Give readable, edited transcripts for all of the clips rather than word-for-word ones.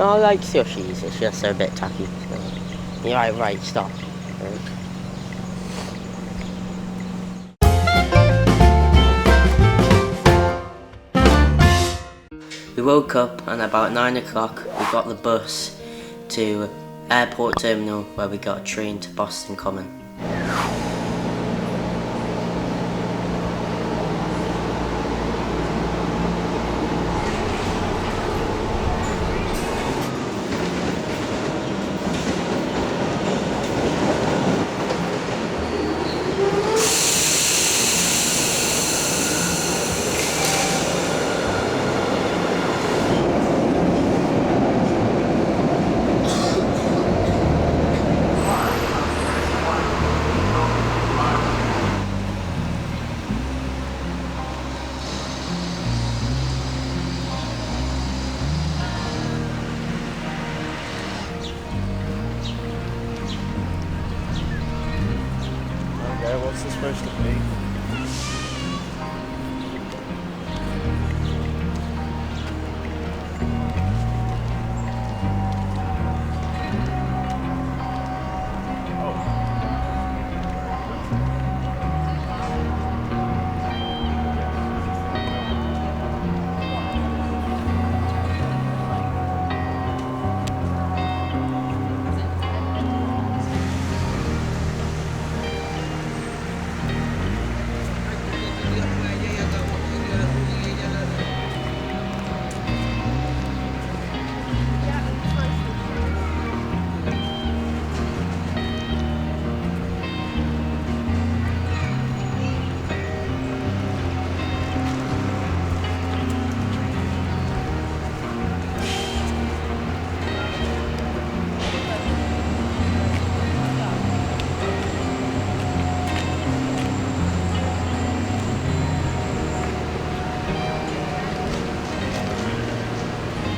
I like sushis, it's just a bit tacky. Yeah, right, stop. We woke up and about 9 o'clock we got the bus to Airport Terminal where we got a train to Boston Common. What's this supposed to be?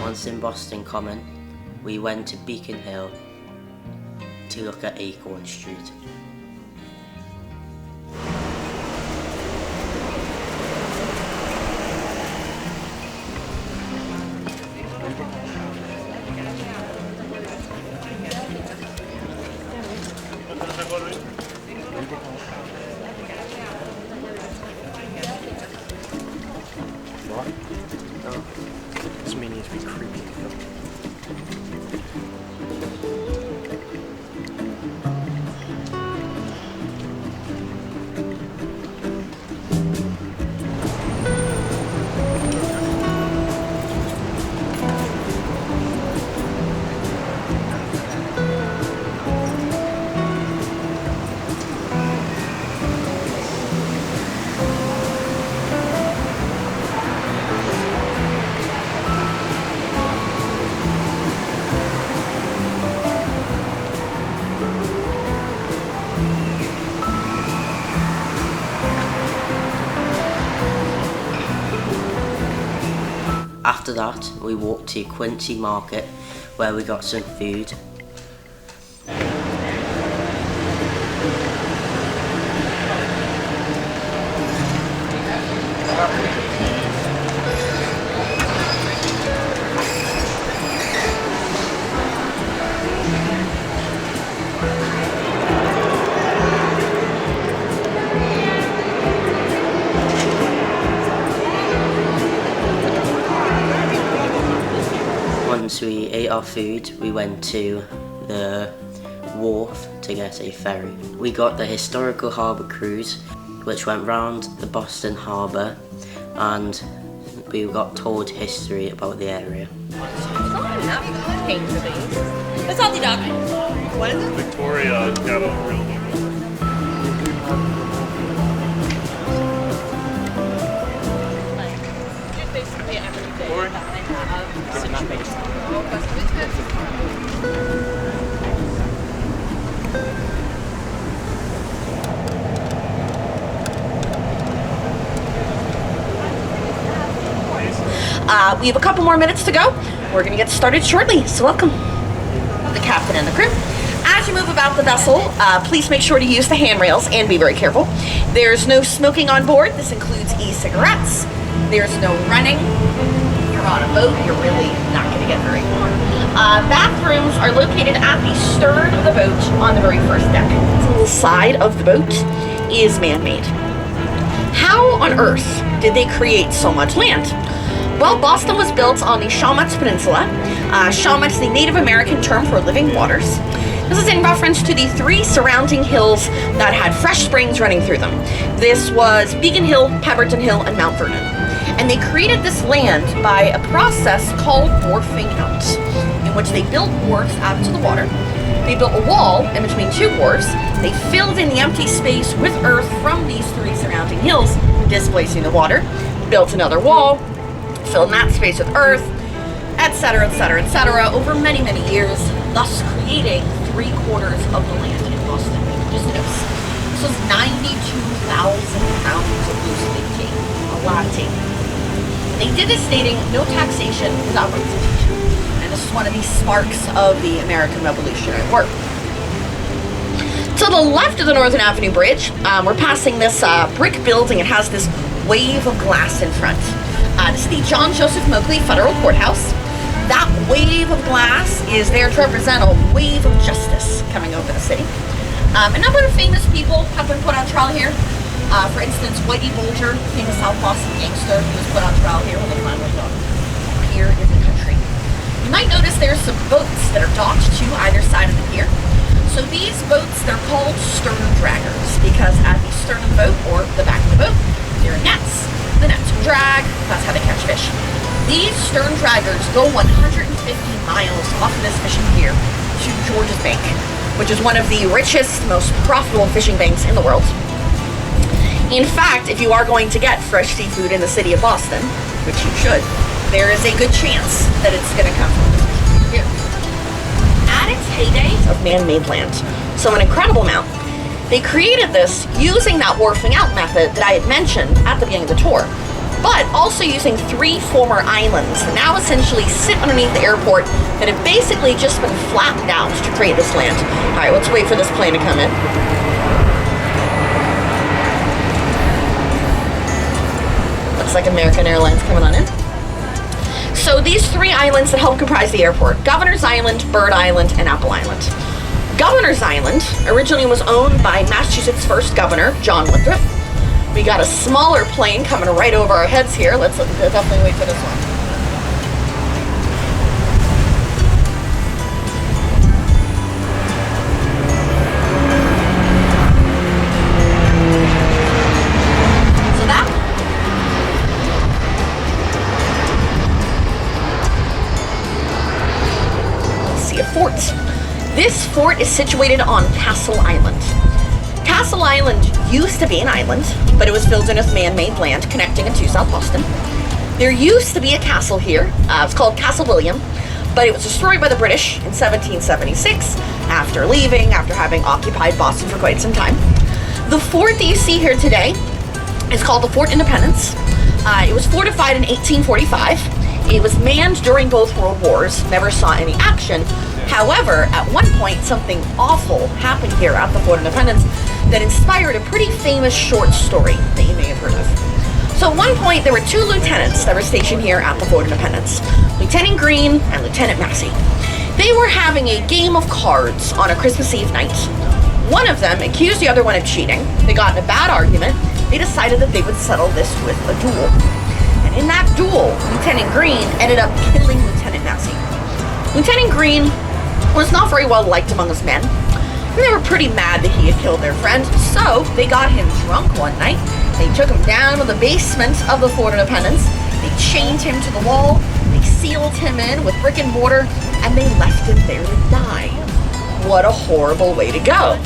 Once in Boston Common, we went to Beacon Hill to look at Acorn Street. What? No. This mean needs to be creepy. After that, we walked to Quincy Market where we got some food. Once we ate our food, we went to the wharf to get a ferry. We got the historical harbour cruise, which went round the Boston Harbour, and we got told history about the area. That's all the document. What is it? Victoria got a real big one. Just basically everything that I have situation. We have a couple more minutes to go. We're going to get started shortly, so welcome. The captain and the crew. As you move about the vessel, please make sure to use the handrails and be very careful. There's no smoking on board. This includes e-cigarettes. There's no running. You're on a boat. You're really not going to get very far. Bathrooms are located at the stern of the boat on the very first deck. The little side of the boat is man-made. How on earth did they create so much land? Well, Boston was built on the Shawmut Peninsula. Shawmut is the Native American term for living waters. This is in reference to the 3 surrounding hills that had fresh springs running through them. This was Beacon Hill, Pemberton Hill, and Mount Vernon. And they created this land by a process called wharfing out, in which they built wharfs out into the water. They built a wall in between 2 wharfs. They filled in the empty space with earth from these 3 surrounding hills, displacing the water. Built another wall, filled in that space with earth, etc., etc., etc., over many, many years, thus creating 3/4 of the land in Boston. Just notice, this was 92,000 pounds of loose leaf tape. A lot of tape. They did this stating no taxation without representation. And this is one of the sparks of the American Revolutionary War. To the left of the Northern Avenue Bridge, we're passing this brick building. It has this wave of glass in front. This is the John Joseph Mowgli Federal Courthouse. That wave of glass is there to represent a wave of justice coming over the city. A number of famous people have been put on trial here. For instance, Whitey Bulger, famous South Boston gangster, he was put on trial here when they finally got him here in the country. You might notice there's some boats that are docked to either side of the pier. So these boats, they're called stern draggers because at the stern of the boat, or the back of the boat, there are nets. The nets will drag, that's how they catch fish. These stern draggers go 150 miles off of this fishing pier to George's Bank, which is one of the richest, most profitable fishing banks in the world. In fact, if you are going to get fresh seafood in the city of Boston, which you should, there is a good chance that it's going to come from this fishing pier. At its heyday of man-made land, so an incredible amount, they created this using that wharfing out method that I had mentioned at the beginning of the tour, but also using 3 former islands that now essentially sit underneath the airport that have basically just been flattened out to create this land. All right, let's wait for this plane to come in. Looks like American Airlines coming on in. So these 3 islands that help comprise the airport: Governor's Island, Bird Island, and Apple Island. Governor's Island originally was owned by Massachusetts' first governor, John Winthrop. We got a smaller plane coming right over our heads here. Let's definitely wait for this one. So that see a fort. This fort is situated on Castle Island. Castle Island used to be an island, but it was filled in with man-made land connecting it to South Boston. There used to be a castle here. It's called Castle William, but it was destroyed by the British in 1776 after having occupied Boston for quite some time. The fort that you see here today is called the Fort Independence. It was fortified in 1845. It was manned during both World Wars, never saw any action. However, at one point, something awful happened here at the Fort Independence that inspired a pretty famous short story that you may have heard of. So at one point, there were 2 lieutenants that were stationed here at the Fort Independence, Lieutenant Green and Lieutenant Massey. They were having a game of cards on a Christmas Eve night. One of them accused the other one of cheating. They got in a bad argument. They decided that they would settle this with a duel. And in that duel, Lieutenant Green ended up killing Lieutenant Massey. Lieutenant Green was not very well liked among his men. They were pretty mad that he had killed their friend, so they got him drunk one night. They took him down to the basement of the Fort Independence. They chained him to the wall. They sealed him in with brick and mortar, and they left him there to die. What a horrible way to go.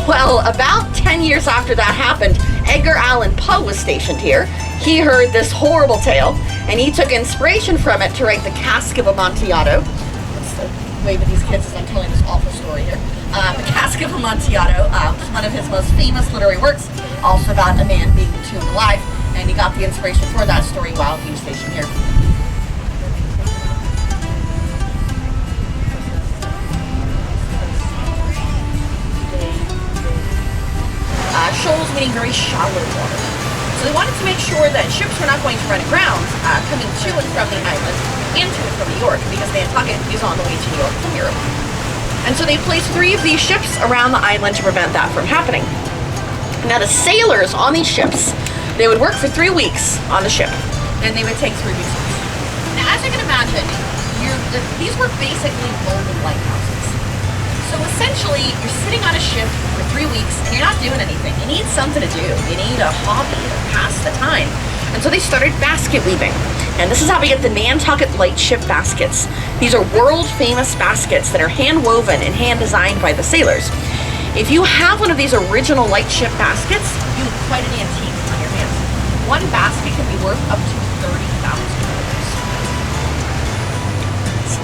Well, about 10 years after that happened, Edgar Allan Poe was stationed here. He heard this horrible tale, and he took inspiration from it to write The Cask of Amontillado. Wave at these kids as I'm telling this awful story here. The Cask of Amontillado was one of his most famous literary works, also about a man being entombed alive, and he got the inspiration for that story while he was stationed here. Shoals meaning very shallow water. So they wanted to make sure that ships were not going to run aground coming to and from the island. into and from New York because Nantucket is on the way to New York from Europe. And so they placed 3 of these ships around the island to prevent that from happening. Now the sailors on these ships, they would work for 3 weeks on the ship, and they would take 3 weeks off. Now as you can imagine, these were basically golden lighthouses. So essentially, you're sitting on a ship for 3 weeks and you're not doing anything. You need something to do. You need a hobby to pass the time. And so they started basket weaving. And this is how we get the Nantucket Lightship baskets. These are world famous baskets that are hand woven and hand designed by the sailors. If you have one of these original lightship baskets, you have quite an antique on your hands. One basket can be worth up to $30,000.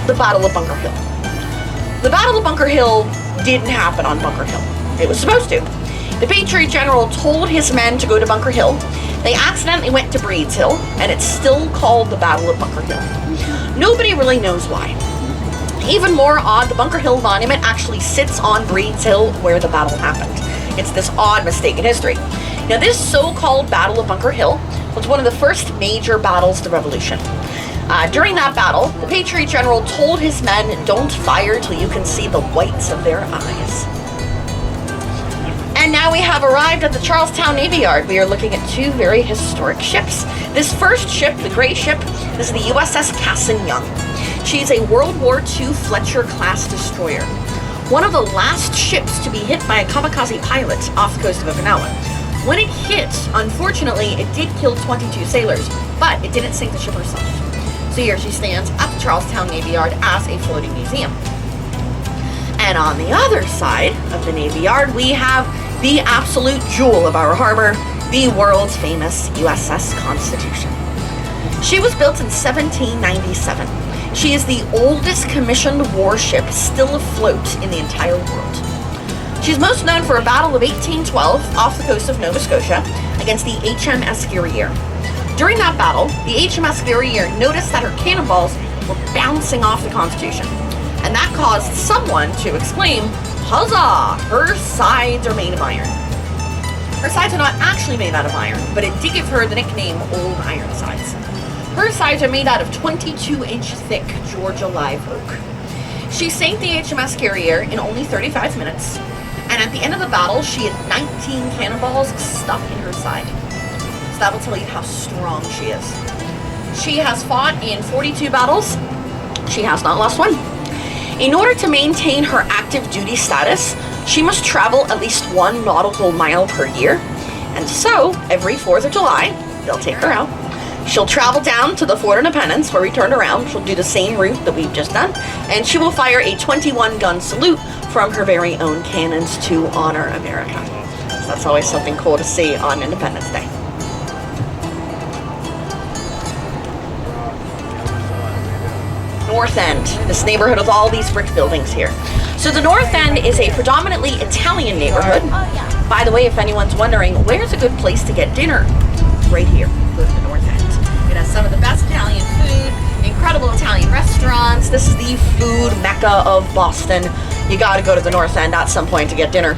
The Battle of Bunker Hill. The Battle of Bunker Hill didn't happen on Bunker Hill. It was supposed to. The Patriot General told his men to go to Bunker Hill. They accidentally went to Breed's Hill, and it's still called the Battle of Bunker Hill. Nobody really knows why. Even more odd, the Bunker Hill Monument actually sits on Breed's Hill where the battle happened. It's this odd mistake in history. Now this so-called Battle of Bunker Hill was one of the first major battles of the Revolution. During that battle, the Patriot General told his men, don't fire till you can see the whites of their eyes. And now we have arrived at the Charlestown Navy Yard. We are looking at 2 very historic ships. This first ship, the gray ship, this is the USS Cassin Young. She is a World War II Fletcher-class destroyer. One of the last ships to be hit by a kamikaze pilot off the coast of Okinawa. When it hit, unfortunately, it did kill 22 sailors, but it didn't sink the ship herself. So here she stands at the Charlestown Navy Yard as a floating museum. And on the other side of the Navy Yard, we have the absolute jewel of our harbor, the world's famous USS Constitution. She was built in 1797. She is the oldest commissioned warship still afloat in the entire world. She's most known for a battle of 1812 off the coast of Nova Scotia against the HMS Guerriere. During that battle, the HMS Guerriere noticed that her cannonballs were bouncing off the Constitution, and that caused someone to exclaim, "Huzzah! Her sides are made of iron." Her sides are not actually made out of iron, but it did give her the nickname Old Ironsides. Her sides are made out of 22-inch thick Georgia live oak. She sank the HMS Guerriere in only 35 minutes, and at the end of the battle, she had 19 cannonballs stuck in her side. That will tell you how strong she is. She has fought in 42 battles. She has not lost one. In order to maintain her active duty status, she must travel at least 1 nautical mile per year. And so, every 4th of July, they'll take her out. She'll travel down to the Fort Independence where we turned around. She'll do the same route that we've just done. And she will fire a 21-gun salute from her very own cannons to honor America. So that's always something cool to see on Independence Day. North End, this neighborhood with all these brick buildings here. So the North End is a predominantly Italian neighborhood. By the way, if anyone's wondering, where's a good place to get dinner? Right here, go to the North End. It has some of the best Italian food, incredible Italian restaurants. This is the food mecca of Boston. You gotta go to the North End at some point to get dinner.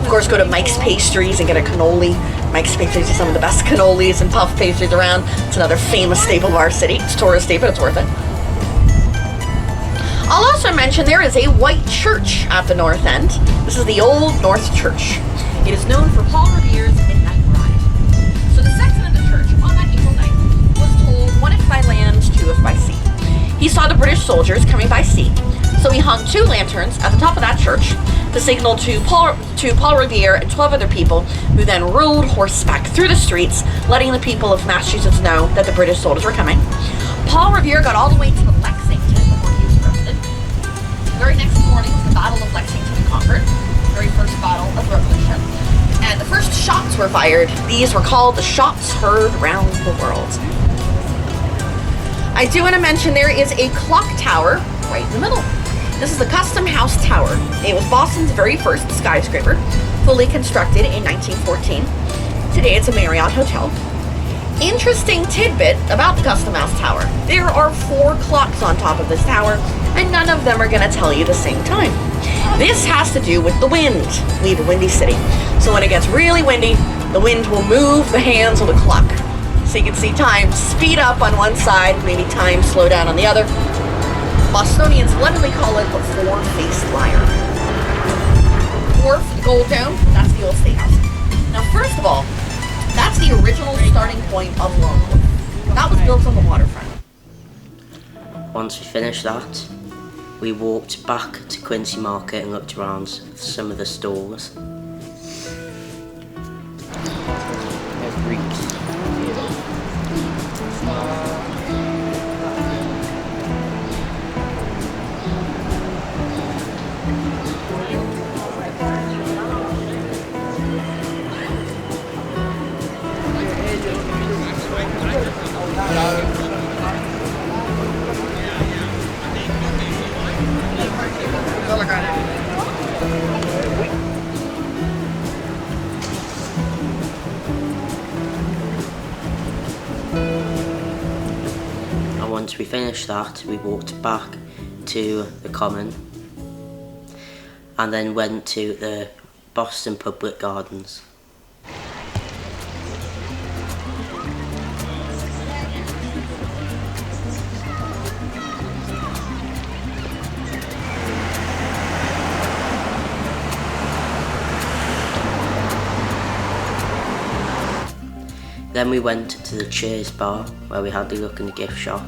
Of course, go to Mike's Pastries and get a cannoli. Mike's Pastries is some of the best cannolis and puff pastries around. It's another famous staple of our city. It's a tourist staple, it's worth it. I'll also mention there is a white church at the North End. This is the Old North Church. It is known for Paul Revere's Midnight Ride. So the sexton of the church on that April night was told, 1 if by land, 2 if by sea. He saw the British soldiers coming by sea, so he hung 2 lanterns at the top of that church to signal to Paul Revere and 12 other people, who then rode horseback through the streets, letting the people of Massachusetts know that the British soldiers were coming. Paul Revere got all the way to the Lexington before he was arrested. The very next morning was the Battle of Lexington and Concord, the very first battle of the Revolution. And the first shots were fired. These were called the shots heard round the world. I do want to mention there is a clock tower right in the middle. This is the Custom House Tower. It was Boston's very first skyscraper, fully constructed in 1914. Today it's a Marriott hotel. Interesting tidbit about the Custom House Tower. There are 4 clocks on top of this tower, and none of them are going to tell you the same time. This has to do with the wind. We have a windy city. So when it gets really windy, the wind will move the hands of the clock. So you can see time speed up on one side, maybe time slow down on the other. Bostonians lovingly call it the four-faced liar. Fourth Gold Dome, that's the old State House. Now, first of all, that's the original starting point of Lone Wolf. That was built on the waterfront. Once we finished that, we walked back to Quincy Market and looked around some of the stores. And once we finished that, we walked back to the Common and then went to the Boston Public Gardens. Then we went to the Cheers bar where we had a look in the gift shop.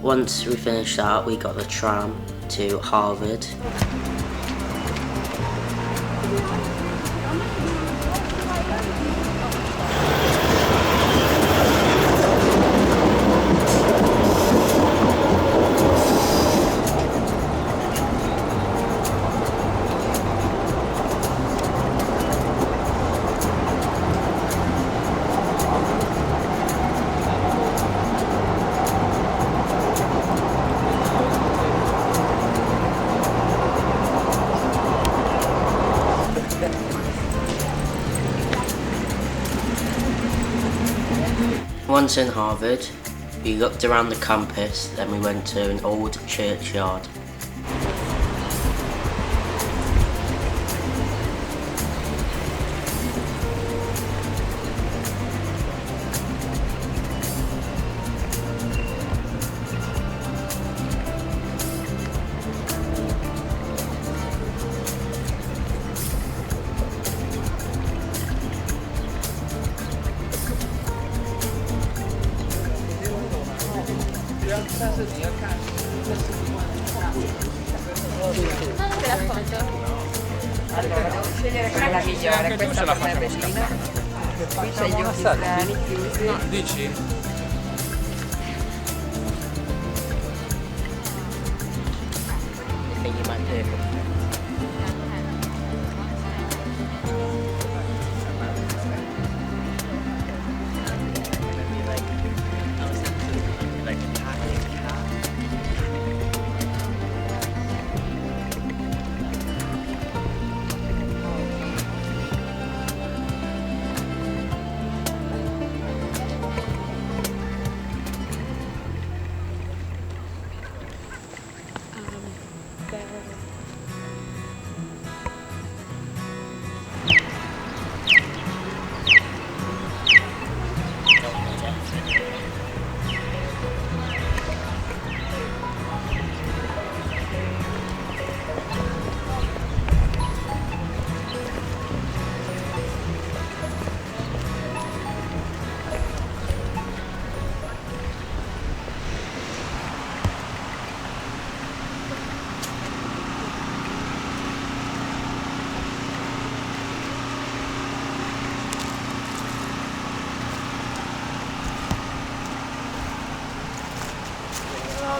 Once we finished that, we got the tram to Harvard. Once in Harvard, we looked around the campus, then we went to an old churchyard. Devo scegliere quella migliore, questa per me è bellina. Qui c'è gli occhiali chiusi. No, dici?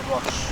Wash.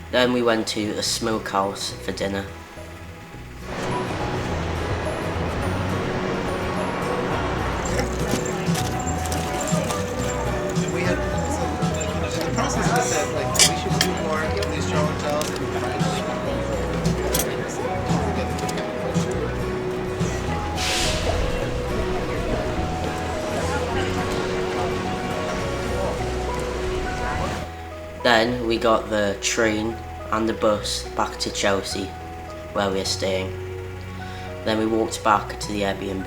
Then we went to a smokehouse for dinner. The process is that like we should do more of these show and tells and Then we got the train and the bus back to Chelsea, where we are staying. Then we walked back to the Airbnb.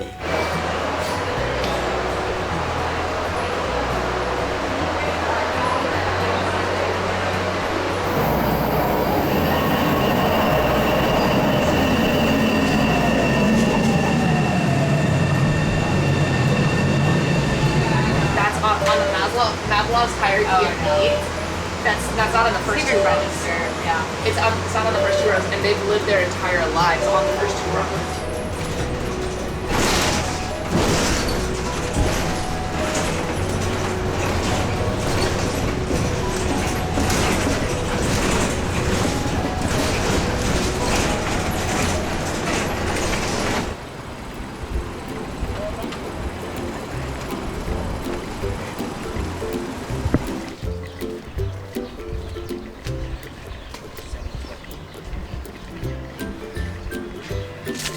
That's on the Maslow's hierarchy. That's not on the first two rows. Yeah. It's not on the first two rows, and they've lived their entire lives on the first two rows.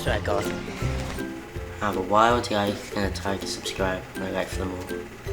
So I got have a wild life and a tiger subscribe and I like for them all.